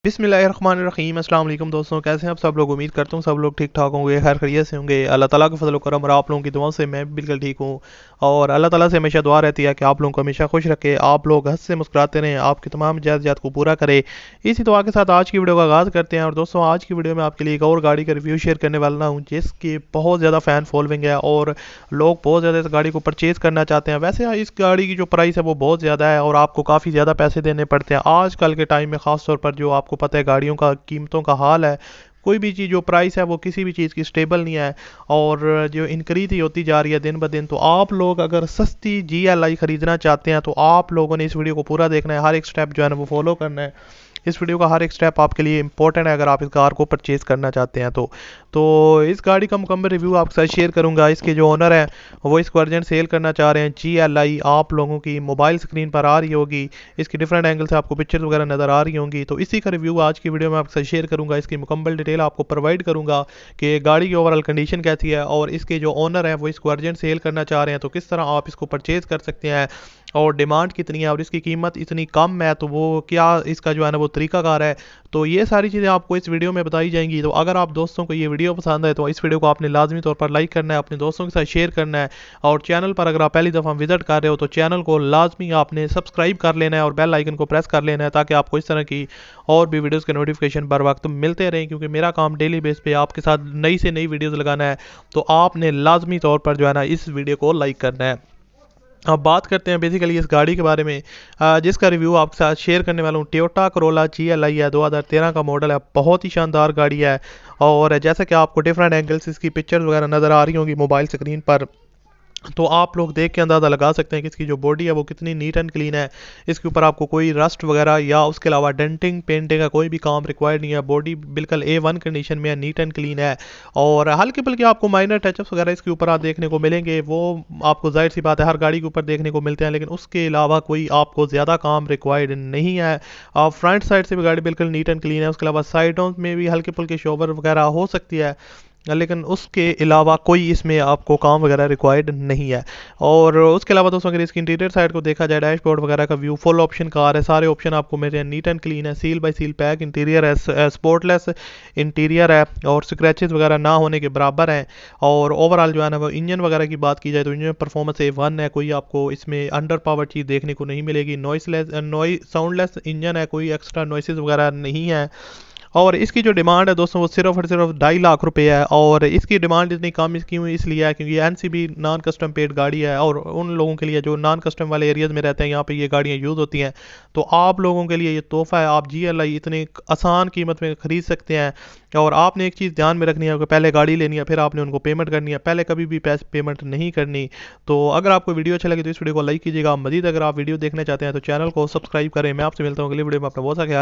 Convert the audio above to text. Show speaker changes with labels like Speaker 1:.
Speaker 1: बिस्मिल्लाहिर्रहमानिर्रहीम। अस्सलाम वालेकुम दोस्तों, कैसे हैं आप सब लोग। उम्मीद करता हूँ सब लोग ठीक ठाक होंगे, खैर खैरियत से होंगे। अल्लाह ताला का फजल करम और आप लोगों की दुआओं से मैं भी बिल्कुल ठीक हूँ। और अल्लाह ताला से हमेशा दुआ रहती है कि आप लोगों को हमेशा खुश रखे, आप लोग हंस से मुस्कुराते रहें, आपकी तमाम जात को पूरा करे। इसी दुआ के साथ आज की वीडियो का आगाज़ करते हैं। और दोस्तों, आज की वीडियो में आपके लिए एक और गाड़ी का रिव्यू शेयर करने वाला हूँ जिसकी बहुत ज़्यादा फ़ैन फॉलोइंग है और लोग बहुत ज़्यादा इस गाड़ी को परचेज़ करना चाहते हैं। वैसे इस गाड़ी की जो प्राइस है वो बहुत ज़्यादा है और आपको काफ़ी ज़्यादा पैसे देने पड़ते हैं आजकल के टाइम में, ख़ास तौर पर जो आपको पता है गाड़ियों का कीमतों का हाल है। कोई भी चीज़ जो प्राइस है वो किसी भी चीज़ की स्टेबल नहीं है और जो इंक्रीज ही होती जा रही है दिन ब दिन। तो आप लोग अगर सस्ती GLI ख़रीदना चाहते हैं तो आप लोगों ने इस वीडियो को पूरा देखना है, हर एक स्टेप जो है ना वो फॉलो करना है। इस वीडियो का हर एक स्टेप आपके लिए इंपॉर्टेंट है अगर आप इस कार को परचेज़ करना चाहते हैं तो इस गाड़ी का मुकम्मल रिव्यू आपके साथ शेयर करूंगा। इसके जो ओनर हैं वो इसको अर्जेंट सेल करना चाह रहे हैं। GLI आप लोगों की मोबाइल स्क्रीन पर आ रही होगी, इसकी डिफरेंट एंगल से आपको पिक्चर्स वगैरह नज़र आ रही होंगी। तो इसी का रिव्यू आज की वीडियो में आपके साथ शेयर करूंगा, इसकी मुकम्मल डिटेल आपको प्रोवाइड करूंगा कि गाड़ी की ओवरऑल कंडीशन कैसी है और इसके जो ओनर हैं वो इसको अर्जेंट सेल करना चाह रहे हैं तो किस तरह आप इसको परचेज़ कर सकते हैं और डिमांड कितनी है और इसकी कीमत इतनी कम है तो वो क्या इसका जो है ना वो तरीकाकार है। तो ये सारी चीज़ें आपको इस वीडियो में बताई जाएंगी। तो अगर आप दोस्तों को ये वीडियो पसंद है तो इस वीडियो को आपने लाजमी तौर पर लाइक करना है, अपने दोस्तों के साथ शेयर करना है। और चैनल पर अगर आप पहली दफ़ा विजिट कर रहे हो तो चैनल को लाजमी आपने सब्सक्राइब कर लेना है और बेल आइकन को प्रेस कर लेना है ताकि आपको इस तरह की और भी वीडियोज़ के नोटिफिकेशन बर वक्त मिलते रहें, क्योंकि मेरा काम डेली बेस पे आपके साथ नई से नई वीडियोज़ लगाना है। तो आपने लाजमी तौर पर जो है ना इस वीडियो को लाइक करना है। अब बात करते हैं बेसिकली इस गाड़ी के बारे में जिसका रिव्यू आपके साथ शेयर करने वाला हूँ। टोयोटा करोला GLI है, 2013 का मॉडल है, बहुत ही शानदार गाड़ी है। और जैसा कि आपको डिफरेंट एंगल्स इसकी पिक्चर्स वगैरह नज़र आ रही होंगी मोबाइल स्क्रीन पर, तो आप लोग देख के अंदाज़ा लगा सकते हैं कि इसकी जो बॉडी है वो कितनी नीट एंड क्लीन है। इसके ऊपर आपको कोई रस्ट वगैरह या उसके अलावा डेंटिंग पेंटिंग का कोई भी काम रिक्वायर्ड नहीं है। बॉडी बिल्कुल A1 कंडीशन में है, नीट एंड क्लीन है। और हल्के फुल्के आपको माइनर टचअप्स वगैरह इसके ऊपर आप देखने को मिलेंगे, वो आपको जाहिर सी बात है हर गाड़ी के ऊपर देखने को मिलते हैं, लेकिन उसके अलावा कोई आपको ज़्यादा काम रिक्वायर्ड नहीं है। फ्रंट साइड से भी गाड़ी बिल्कुल नीट एंड क्लीन है, उसके अलावा साइडों में भी हल्के फुल्के शोवर वगैरह हो सकती है, लेकिन उसके अलावा कोई इसमें आपको काम वगैरह रिक्वायर्ड नहीं है। और उसके अलावा दोस्तों अगर इसकी इंटीरियर साइड को देखा जाए, डैशबोर्ड वगैरह का व्यू फुल ऑप्शन कार है, सारे ऑप्शन आपको मिल रहे हैं, नीट एंड क्लीन है, seal by seal pack interior है, स्पोर्टलेस इंटीरियर है और स्क्रैचेस वगैरह ना होने के बराबर हैं। और ओवरऑल जो है ना वो इंजन वगैरह की बात की जाए तो इंजन परफॉर्मेंस A1 है, कोई आपको इसमें अंडर पावर चीज़ देखने को नहीं मिलेगी। साउंडलेस इंजन है, कोई एक्स्ट्रा नॉइसेस वगैरह नहीं है। और इसकी जो डिमांड है दोस्तों वो सिर्फ और सिर्फ 2.5 लाख रुपए है। और इसकी डिमांड इतनी कम इसकी इसलिए है क्योंकि NCB नॉन कस्टम पेड गाड़ी है और उन लोगों के लिए जो नॉन कस्टम वाले एरियाज़ में रहते हैं यहाँ पे ये गाड़ियाँ यूज़ होती हैं। तो आप लोगों के लिए ये तोहफ़ा है, आप GLI इतने आसान कीमत में ख़रीद सकते हैं। और आपने एक चीज़ ध्यान में रखनी है कि पहले गाड़ी लेनी है फिर आपने उनको पेमेंट करनी है, पहले कभी भी पैसे पेमेंट नहीं करनी। तो अगर आपको वीडियो अच्छा लगे तो इस वीडियो को लाइक कीजिएगा। मज़ीद अगर आप वीडियो देखना चाहते हैं तो चैनल को सब्सक्राइब करें। मैं आपसे मिलता हूँ अगली वीडियो में, अपना बहुत सा ख्याल